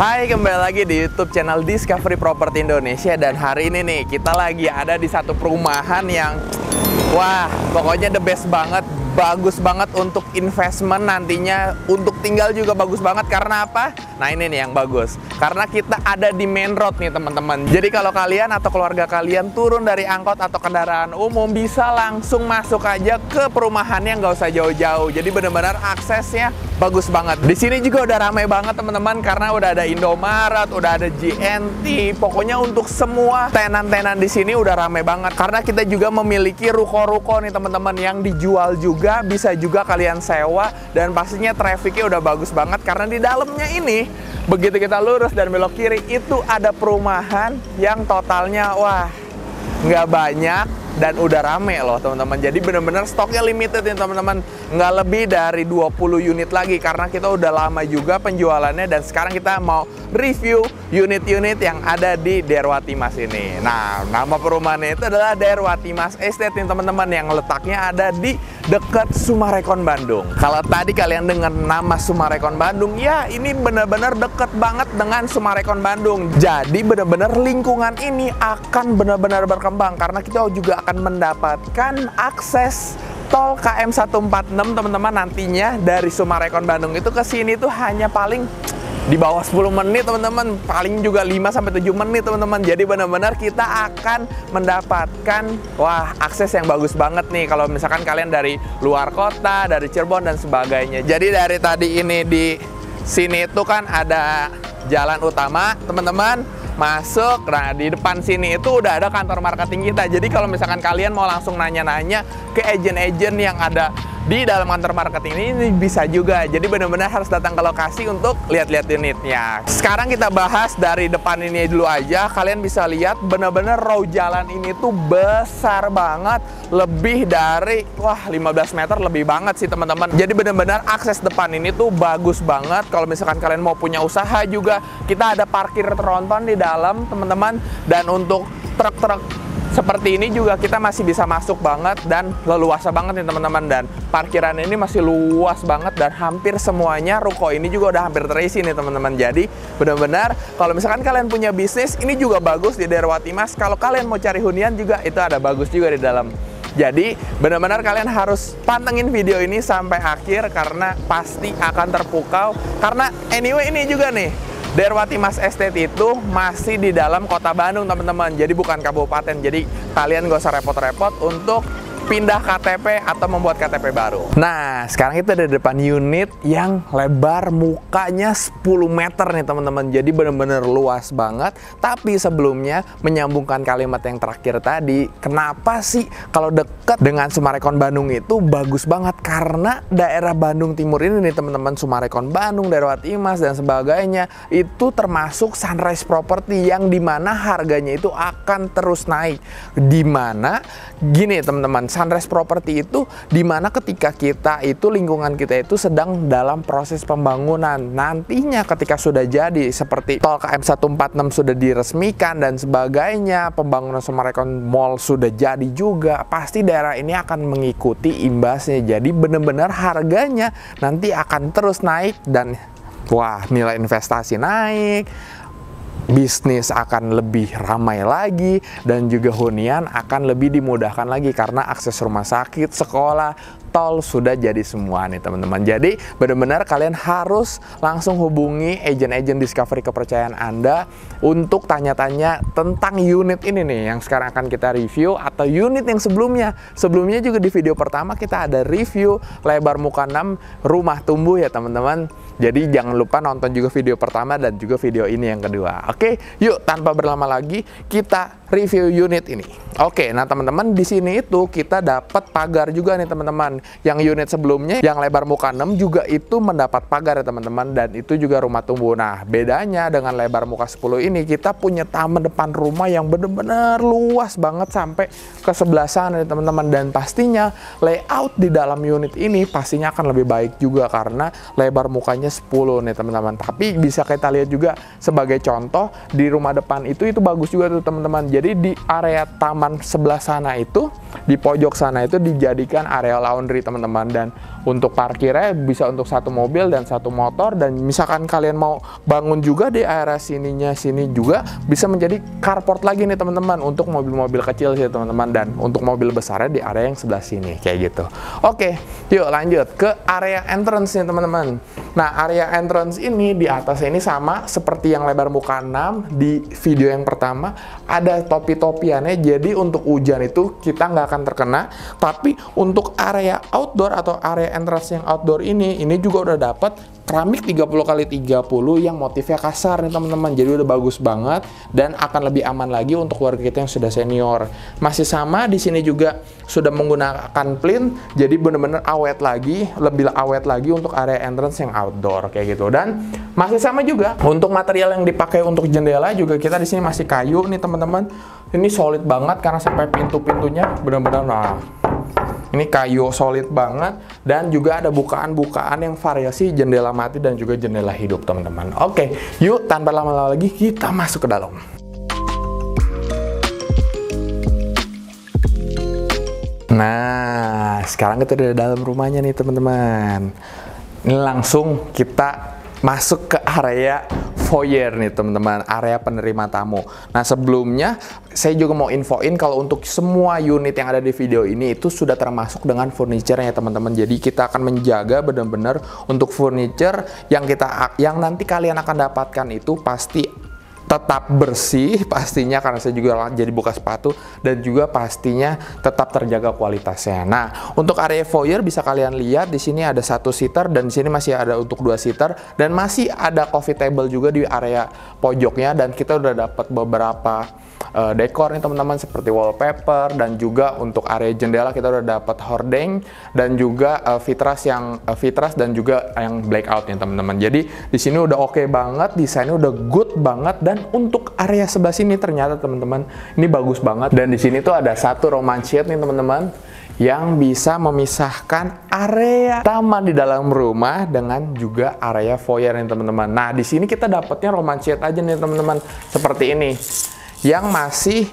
Hai, kembali lagi di YouTube channel Discovery Property Indonesia. Dan hari ini nih, kita lagi ada di satu perumahan yang wah, pokoknya the best banget. Bagus banget untuk investment nantinya, untuk tinggal juga bagus banget. Karena apa? Nah, ini nih yang bagus, karena kita ada di main road nih teman-teman. Jadi kalau kalian atau keluarga kalian turun dari angkot atau kendaraan umum, bisa langsung masuk aja ke perumahannya, nggak usah jauh-jauh. Jadi benar-benar aksesnya bagus banget. Di sini juga udah ramai banget teman-teman, karena udah ada Indomaret, udah ada GNT. Pokoknya untuk semua tenan-tenan di sini udah ramai banget. Karena kita juga memiliki ruko-ruko nih teman-teman yang dijual juga, bisa juga kalian sewa, dan pastinya trafficnya udah bagus banget. Karena di dalamnya ini, begitu kita lurus dan belok kiri, itu ada perumahan yang totalnya wah, nggak banyak dan udah rame loh teman-teman. Jadi bener-bener stoknya limited nih teman-teman, nggak lebih dari 20 unit lagi, karena kita udah lama juga penjualannya. Dan sekarang kita mau review unit-unit yang ada di Daerwati Mas ini. Nah, nama perumahannya itu adalah Daerwati Mas Estate nih teman-teman, yang letaknya ada di dekat Sumarekon Bandung. Kalau tadi kalian dengar nama Sumarekon Bandung, ya ini benar-benar deket banget dengan Sumarekon Bandung. Jadi benar-benar lingkungan ini akan benar-benar berkembang, karena kita juga akan mendapatkan akses tol KM 146 teman-teman. Nantinya dari Sumarekon Bandung itu ke sini tuh hanya paling di bawah 10 menit teman-teman, paling juga 5-7 menit teman-teman. Jadi benar-benar kita akan mendapatkan wah, akses yang bagus banget nih kalau misalkan kalian dari luar kota, dari Cirebon dan sebagainya. Jadi dari tadi ini di sini itu kan ada jalan utama teman-teman, masuk. Nah, di depan sini itu udah ada kantor marketing kita. Jadi kalau misalkan kalian mau langsung nanya-nanya ke agen-agen yang ada di dalam kantor marketing ini bisa juga. Jadi benar-benar harus datang ke lokasi untuk lihat-lihat unitnya. Sekarang kita bahas dari depan ini dulu aja. Kalian bisa lihat benar-benar row jalan ini tuh besar banget, lebih dari wah 15 meter lebih banget sih teman-teman. Jadi benar-benar akses depan ini tuh bagus banget. Kalau misalkan kalian mau punya usaha juga, kita ada parkir tronton di dalam teman-teman. Dan untuk truk-truk seperti ini juga kita masih bisa masuk banget dan leluasa banget nih teman-teman. Dan parkiran ini masih luas banget, dan hampir semuanya ruko ini juga udah hampir terisi nih teman-teman. Jadi benar-benar kalau misalkan kalian punya bisnis, ini juga bagus di Daerwati Mas. Kalau kalian mau cari hunian juga, itu ada bagus juga di dalam. Jadi benar-benar kalian harus pantengin video ini sampai akhir, karena pasti akan terpukau. Karena anyway ini juga nih, Daerwati Mas Estate itu masih di dalam kota Bandung teman-teman, jadi bukan kabupaten. Jadi kalian gak usah repot-repot untuk pindah KTP atau membuat KTP baru. Nah, sekarang kita ada di depan unit yang lebar mukanya 10 meter nih teman-teman. Jadi benar-benar luas banget. Tapi sebelumnya menyambungkan kalimat yang terakhir tadi, kenapa sih kalau dekat dengan Sumarekon Bandung itu bagus banget? Karena daerah Bandung Timur ini nih teman-teman, Sumarekon Bandung, Daerwati Mas dan sebagainya, itu termasuk Sunrise Property yang dimana harganya itu akan terus naik. Dimana gini teman-teman, Sunrise Property itu dimana ketika kita itu, lingkungan kita itu sedang dalam proses pembangunan. Nantinya ketika sudah jadi, seperti tol KM 146 sudah diresmikan dan sebagainya, pembangunan Sumarekon Mall sudah jadi juga, pasti daerah ini akan mengikuti imbasnya. Jadi benar-benar harganya nanti akan terus naik, dan wah, nilai investasi naik, bisnis akan lebih ramai lagi, dan juga hunian akan lebih dimudahkan lagi karena akses rumah sakit, sekolah, tol sudah jadi semua nih teman-teman. Jadi benar-benar kalian harus langsung hubungi agen-agen Discovery kepercayaan Anda untuk tanya-tanya tentang unit ini nih yang sekarang akan kita review, atau unit yang sebelumnya. Sebelumnya juga di video pertama kita ada review lebar muka 6 rumah tumbuh ya teman-teman. Jadi jangan lupa nonton juga video pertama dan juga video ini yang kedua. Oke, yuk tanpa berlama lagi kita review unit ini. Oke, nah teman-teman, di sini itu kita dapat pagar juga nih teman-teman. Yang unit sebelumnya yang lebar muka 6 juga itu mendapat pagar ya teman-teman, dan itu juga rumah tumbuh. Nah, bedanya dengan lebar muka 10 ini, kita punya taman depan rumah yang benar-benar luas banget sampai ke sebelah sana nih teman-teman. Dan pastinya layout di dalam unit ini pastinya akan lebih baik juga karena lebar mukanya 10 nih teman-teman. Tapi bisa kita lihat juga sebagai contoh di rumah depan itu bagus juga tuh teman-teman. Jadi di area taman sebelah sana itu, di pojok sana itu dijadikan area laundry teman-teman, dan untuk parkirnya bisa untuk satu mobil dan satu motor, dan misalkan kalian mau bangun juga di area sininya sini juga bisa menjadi carport lagi nih teman-teman untuk mobil-mobil kecil sih teman-teman, dan untuk mobil besarnya di area yang sebelah sini kayak gitu. Oke, yuk lanjut ke area entrance nih teman-teman. Nah, area entrance ini di atas ini sama seperti yang lebar muka 6 di video yang pertama, ada topi-topiannya, jadi untuk hujan itu kita nggak akan terkena. Tapi untuk area outdoor atau area entrance yang outdoor ini juga udah dapat keramik 30x30 yang motifnya kasar nih teman-teman, jadi udah bagus banget dan akan lebih aman lagi untuk warga kita yang sudah senior. Masih sama di sini juga sudah menggunakan plint, jadi bener-bener awet lagi, lebih awet lagi untuk area entrance yang outdoor kayak gitu. Dan masih sama juga untuk material yang dipakai untuk jendela juga kita di sini masih kayu nih teman-teman. Ini solid banget karena sampai pintu-pintunya benar-benar, nah ini kayu solid banget, dan juga ada bukaan-bukaan yang variasi jendela mati dan juga jendela hidup teman-teman. Oke, yuk tanpa lama-lama lagi kita masuk ke dalam. Nah, sekarang kita udah di dalam rumahnya nih teman-teman. Ini langsung kita masuk ke area foyer nih teman-teman, area penerima tamu. Nah, sebelumnya saya juga mau infoin kalau untuk semua unit yang ada di video ini itu sudah termasuk dengan furniture-nya teman-teman. Jadi kita akan menjaga benar-benar untuk furniture yang nanti kalian akan dapatkan itu pasti tetap bersih pastinya, karena saya juga jadi buka sepatu, dan juga pastinya tetap terjaga kualitasnya. Nah, untuk area foyer bisa kalian lihat di sini ada 1 seater, dan di sini masih ada untuk 2 seater, dan masih ada coffee table juga di area pojoknya, dan kita udah dapat beberapa dekor nih teman-teman seperti wallpaper, dan juga untuk area jendela kita udah dapat hordeng dan juga vitras dan juga yang blackout nih teman-teman. Jadi di sini udah oke banget, desainnya udah good banget, dan untuk area sebelah sini ternyata teman-teman ini bagus banget. Dan di sini tuh ada 1 roman sheet nih teman-teman yang bisa memisahkan area taman di dalam rumah dengan juga area foyer nih teman-teman. Nah, di sini kita dapatnya roman sheet aja nih teman-teman seperti ini, yang masih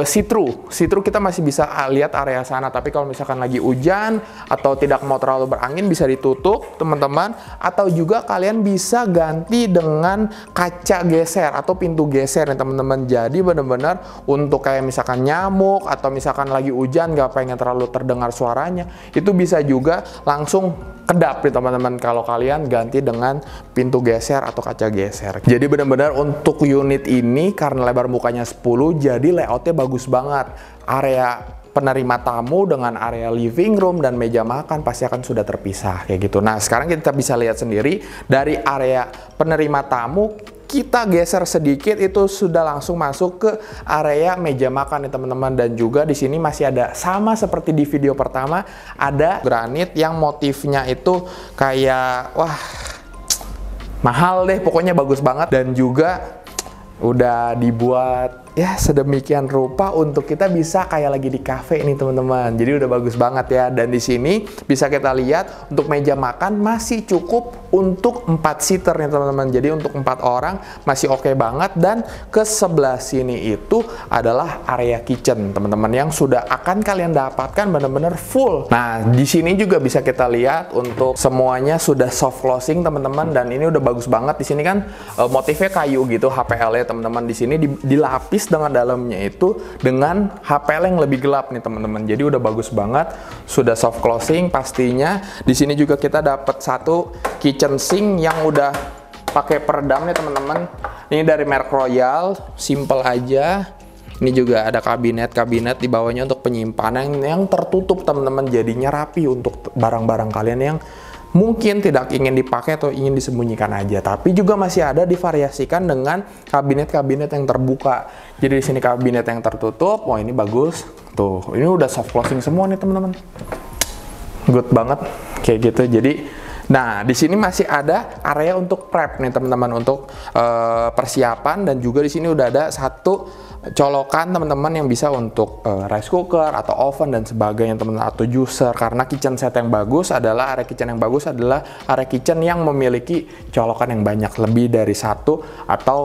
see-through kita masih bisa lihat area sana. Tapi kalau misalkan lagi hujan atau tidak mau terlalu berangin bisa ditutup teman-teman, atau juga kalian bisa ganti dengan kaca geser atau pintu geser nih teman-teman. Jadi benar-benar untuk kayak misalkan nyamuk atau misalkan lagi hujan gak pengen terlalu terdengar suaranya, itu bisa juga langsung kedap nih teman-teman kalau kalian ganti dengan pintu geser atau kaca geser. Jadi benar-benar untuk unit ini karena lebar mukanya 10, jadi layoutnya bagus banget. Area penerima tamu dengan area living room dan meja makan pasti akan sudah terpisah kayak gitu. Nah, sekarang kita bisa lihat sendiri dari area penerima tamu, kita geser sedikit itu sudah langsung masuk ke area meja makan nih teman-teman. Dan juga di sini masih ada sama seperti di video pertama, ada granit yang motifnya itu kayak wah mahal deh, pokoknya bagus banget, dan juga udah dibuat ya sedemikian rupa untuk kita bisa kayak lagi di cafe nih teman-teman. Jadi udah bagus banget ya. Dan di sini bisa kita lihat untuk meja makan masih cukup untuk 4 seater nih teman-teman. Jadi untuk 4 orang masih oke banget. Dan ke sebelah sini itu adalah area kitchen teman-teman yang sudah akan kalian dapatkan benar-benar full. Nah, di sini juga bisa kita lihat untuk semuanya sudah soft closing teman-teman, dan ini udah bagus banget. Di sini kan motifnya kayu gitu, HPL ya teman-teman. Di sini dilapis dengan dalamnya itu dengan HPL yang lebih gelap nih teman-teman. Jadi udah bagus banget, sudah soft closing pastinya. Di sini juga kita dapat 1 kitchen sink yang udah pakai peredam nih teman-teman. Ini dari merek Royal, simple aja. Ini juga ada kabinet di bawahnya untuk penyimpanan yang tertutup teman-teman. Jadinya rapi untuk barang-barang kalian yang mungkin tidak ingin dipakai atau ingin disembunyikan aja, tapi juga masih ada divariasikan dengan kabinet-kabinet yang terbuka. Jadi di sini kabinet yang tertutup, wah ini bagus. Tuh, ini udah soft closing semua nih teman-teman. Good banget kayak gitu. Jadi nah, di sini masih ada area untuk prep nih teman-teman, untuk persiapan, dan juga di sini udah ada 1 colokan teman-teman yang bisa untuk rice cooker atau oven dan sebagainya teman-teman, atau juicer. Karena kitchen set yang bagus adalah area kitchen yang memiliki colokan yang banyak, lebih dari 1 atau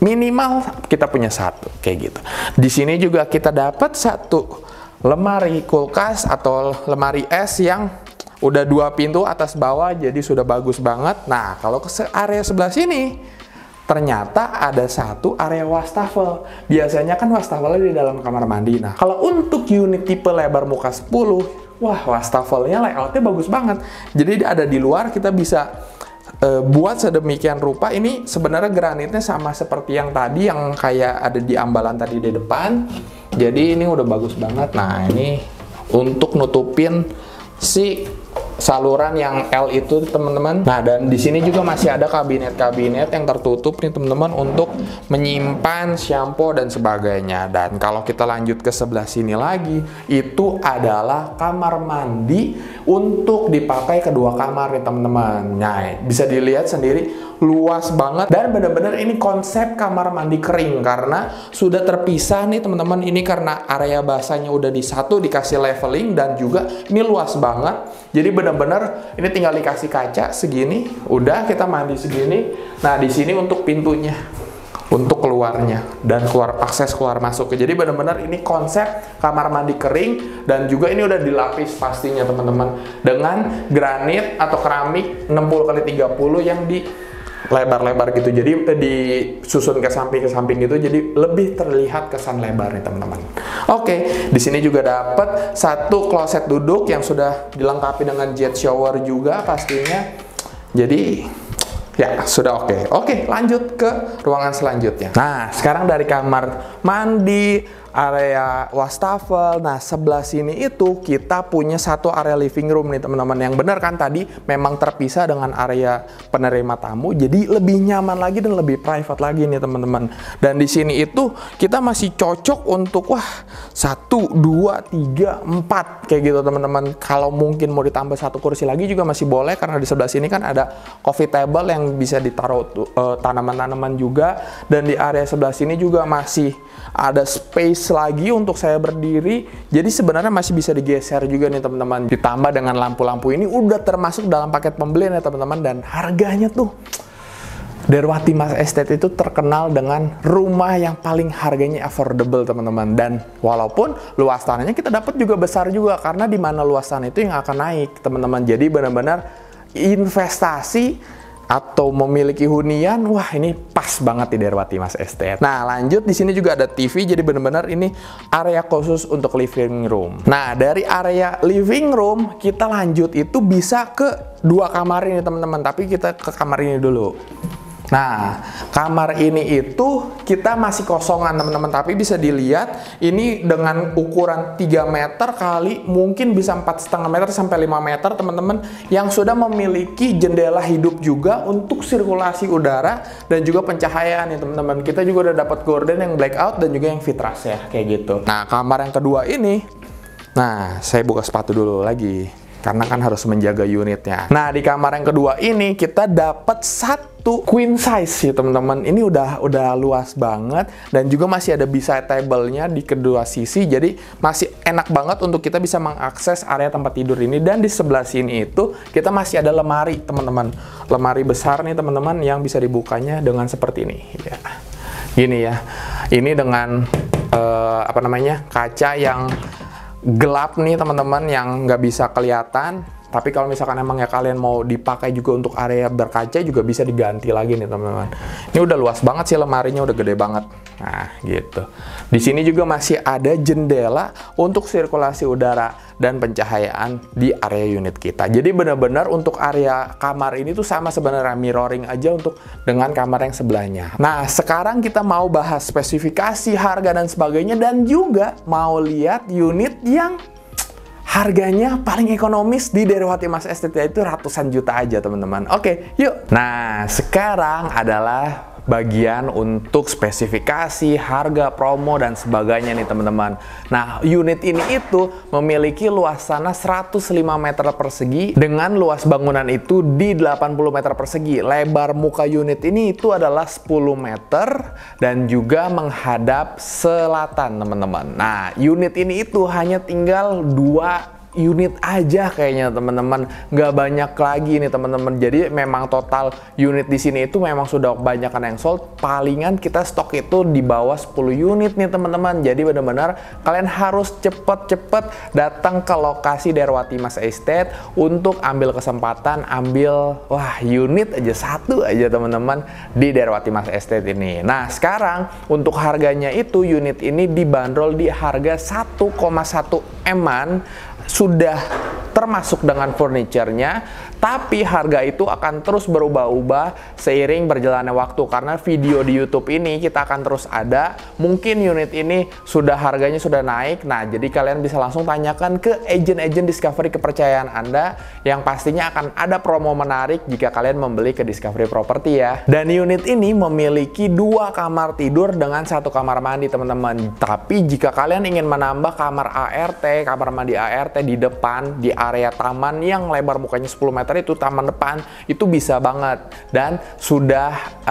minimal kita punya satu kayak gitu. Di sini juga kita dapat satu lemari kulkas atau lemari es yang udah 2 pintu atas bawah, jadi sudah bagus banget. Nah, kalau ke area sebelah sini ternyata ada satu area wastafel. Biasanya kan wastafelnya di dalam kamar mandi. Nah, kalau untuk unit tipe lebar muka 10, wah, wastafelnya layoutnya bagus banget. Jadi ada di luar, kita bisa buat sedemikian rupa. Ini sebenarnya granitnya sama seperti yang tadi, yang kayak ada di ambalan tadi di depan. Jadi ini udah bagus banget. Nah, ini untuk nutupin si saluran yang L itu, teman-teman. Nah, dan di sini juga masih ada kabinet-kabinet yang tertutup nih, teman-teman, untuk menyimpan shampoo dan sebagainya. Dan kalau kita lanjut ke sebelah sini lagi, itu adalah kamar mandi untuk dipakai kedua kamar nih, teman-teman. Nah, bisa dilihat sendiri luas banget, dan benar-benar ini konsep kamar mandi kering karena sudah terpisah nih, teman-teman. Ini karena area basahnya udah dikasih leveling, dan juga ini luas banget. Jadi benar-benar ini tinggal dikasih kaca segini, udah kita mandi segini. Nah, di sini untuk pintunya, untuk keluarnya, dan akses keluar masuk. Jadi benar-benar ini konsep kamar mandi kering, dan juga ini udah dilapis pastinya, teman-teman, dengan granit atau keramik 60x30 yang di lebar-lebar gitu. Jadi disusun ke samping gitu, jadi lebih terlihat kesan lebar nih, teman-teman. Oke, di sini juga dapat satu kloset duduk yang sudah dilengkapi dengan jet shower juga pastinya. Jadi ya, sudah oke. Oke, lanjut ke ruangan selanjutnya. Nah, sekarang dari kamar mandi, area wastafel. Nah, sebelah sini itu kita punya satu area living room nih, teman-teman. Yang benar kan tadi memang terpisah dengan area penerima tamu, jadi lebih nyaman lagi dan lebih private lagi nih, teman-teman. Dan di sini itu kita masih cocok untuk 1, 2, 3, 4 kayak gitu, teman-teman. Kalau mungkin mau ditambah satu kursi lagi juga masih boleh, karena di sebelah sini kan ada coffee table yang bisa ditaruh tanaman-tanaman juga. Dan di area sebelah sini juga masih ada space lagi untuk saya berdiri. Jadi sebenarnya masih bisa digeser juga nih, teman-teman. Ditambah dengan lampu-lampu ini udah termasuk dalam paket pembelian ya, teman-teman. Dan harganya tuh, Derwati Mas Estate itu terkenal dengan rumah yang paling harganya affordable, teman-teman. Dan walaupun luas tanahnya kita dapat juga besar juga, karena di mana luas tanah itu yang akan naik, teman-teman. Jadi benar-benar investasi atau memiliki hunian, wah, ini pas banget di Derwati Mas Estate. Nah, lanjut, di sini juga ada TV, jadi benar-benar ini area khusus untuk living room. Nah, dari area living room kita lanjut itu bisa ke 2 kamar ini, teman-teman. Tapi kita ke kamar ini dulu. Nah, kamar ini itu kita masih kosongan, teman-teman, tapi bisa dilihat ini dengan ukuran 3 meter kali mungkin bisa 4,5 meter sampai 5 meter, teman-teman, yang sudah memiliki jendela hidup juga untuk sirkulasi udara dan juga pencahayaan ya, teman-teman. Kita juga udah dapat gorden yang blackout dan juga yang fitras ya, kayak gitu. Nah, kamar yang kedua ini, nah, saya buka sepatu dulu lagi karena kan harus menjaga unitnya. Nah, di kamar yang kedua ini kita dapat satu queen size ya, teman-teman. Ini udah luas banget, dan juga masih ada beside table-nya di kedua sisi. Jadi masih enak banget untuk kita bisa mengakses area tempat tidur ini. Dan di sebelah sini itu kita masih ada lemari, teman-teman. Lemari besar nih, teman-teman, yang bisa dibukanya dengan seperti ini ya. Gini ya. Ini dengan kaca yang gelap nih, teman-teman, yang nggak bisa kelihatan. Tapi kalau misalkan emang ya kalian mau dipakai juga untuk area berkaca, juga bisa diganti lagi nih, teman-teman. Ini udah luas banget sih, lemarinya udah gede banget. Nah, gitu. Di sini juga masih ada jendela untuk sirkulasi udara dan pencahayaan di area unit kita. Jadi benar-benar untuk area kamar ini tuh sama sebenarnya, mirroring aja untuk dengan kamar yang sebelahnya. Nah, sekarang kita mau bahas spesifikasi, harga dan sebagainya, dan juga mau lihat unit yang harganya paling ekonomis di Derwati Mas Estate, itu ratusan juta aja, teman-teman. Oke, yuk. Nah, sekarang adalah bagian untuk spesifikasi, harga, promo, dan sebagainya nih, teman-teman. Nah, unit ini itu memiliki luas tanah 105 meter persegi dengan luas bangunan itu di 80 meter persegi. Lebar muka unit ini itu adalah 10 meter dan juga menghadap selatan, teman-teman. Nah, unit ini itu hanya tinggal 2 unit aja kayaknya teman-teman, nggak banyak lagi nih teman-teman. Jadi memang total unit di sini itu memang sudah kebanyakan yang sold. Palingan kita stok itu di bawah 10 unit nih teman-teman. Jadi benar-benar kalian harus cepet-cepet datang ke lokasi Daerwati Mas Estate untuk ambil kesempatan, ambil unit aja, satu aja teman-teman di Daerwati Mas Estate ini. Nah sekarang untuk harganya itu unit ini dibanderol di harga 1,1 M-an, sudah termasuk dengan furniturnya, tapi harga itu akan terus berubah-ubah seiring berjalannya waktu, karena video di YouTube ini kita akan terus ada. Mungkin unit ini sudah harganya sudah naik, nah jadi kalian bisa langsung tanyakan ke agen-agen Discovery kepercayaan Anda, yang pastinya akan ada promo menarik jika kalian membeli ke Discovery Property ya. Dan unit ini memiliki 2 kamar tidur dengan 1 kamar mandi teman-teman. Tapi jika kalian ingin menambah kamar ART, kamar mandi ART di depan, di area taman yang lebar mukanya 10 meter itu, taman depan itu bisa banget, dan sudah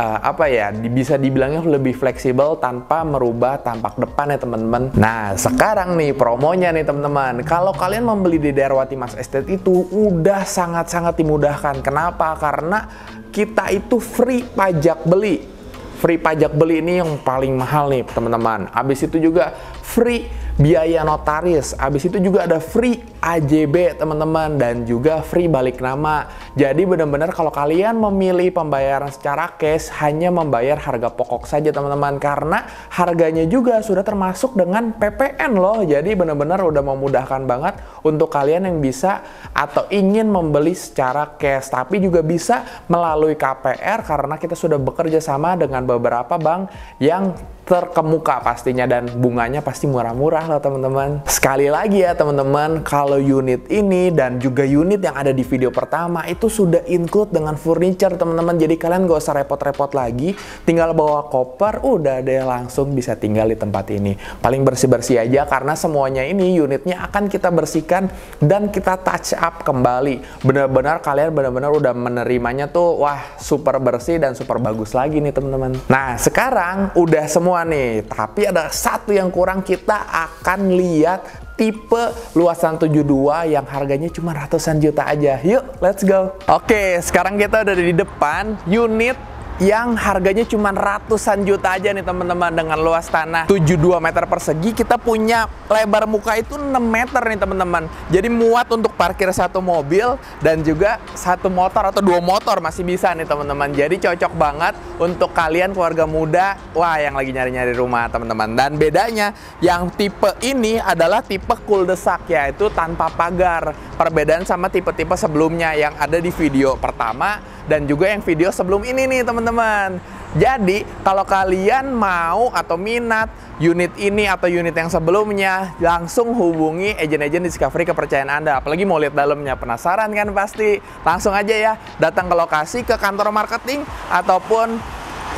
bisa dibilangnya lebih fleksibel tanpa merubah tampak depan ya teman-teman. Nah sekarang nih promonya nih teman-teman, kalau kalian membeli di Daerwati Mas Estate itu udah sangat-sangat dimudahkan. Kenapa? Karena kita itu free pajak beli. Free pajak beli ini yang paling mahal nih teman-teman. Habis itu juga free biaya notaris, habis itu juga ada free AJB teman-teman, dan juga free balik nama. Jadi benar-benar kalau kalian memilih pembayaran secara cash, hanya membayar harga pokok saja teman-teman, karena harganya juga sudah termasuk dengan PPN loh. Jadi benar-benar udah memudahkan banget untuk kalian yang bisa atau ingin membeli secara cash, tapi juga bisa melalui KPR, karena kita sudah bekerja sama dengan beberapa bank yang terkemuka pastinya, dan bunganya pasti murah-murah loh teman-teman. Sekali lagi ya teman-teman, kalau unit ini dan juga unit yang ada di video pertama itu sudah include dengan furniture teman-teman. Jadi kalian gak usah repot-repot lagi, tinggal bawa koper, udah deh langsung bisa tinggal di tempat ini. Paling bersih-bersih aja, karena semuanya ini unitnya akan kita bersihkan dan kita touch up kembali. Benar-benar kalian benar-benar udah menerimanya tuh super bersih dan super bagus lagi nih teman-teman. Nah sekarang udah semua nih, tapi ada satu yang kurang. Kita akan lihat tipe luasan 72 yang harganya cuma ratusan juta aja. Yuk, let's go. Oke, sekarang kita udah di depan unit yang harganya cuma ratusan juta aja nih teman-teman, dengan luas tanah 72 meter persegi. Kita punya lebar muka itu 6 meter nih teman-teman, jadi muat untuk parkir 1 mobil dan juga 1 motor atau 2 motor masih bisa nih teman-teman. Jadi cocok banget untuk kalian keluarga muda yang lagi nyari-nyari rumah teman-teman. Dan bedanya yang tipe ini adalah tipe cul-de-sac, yaitu tanpa pagar. Perbedaan sama tipe-tipe sebelumnya yang ada di video pertama dan juga yang video sebelum ini nih teman-teman. Jadi kalau kalian mau atau minat unit ini atau unit yang sebelumnya, langsung hubungi agen-agen Discovery kepercayaan Anda. Apalagi mau lihat dalamnya, penasaran kan pasti? Langsung aja ya datang ke lokasi, ke kantor marketing, ataupun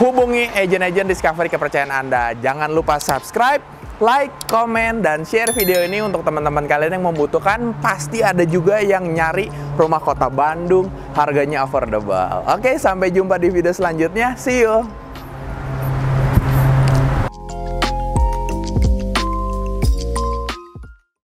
hubungi agen-agen Discovery kepercayaan Anda. Jangan lupa subscribe, like, komen, dan share video ini untuk teman-teman kalian yang membutuhkan. Pasti ada juga yang nyari rumah kota Bandung, harganya affordable. Oke, sampai jumpa di video selanjutnya. See you!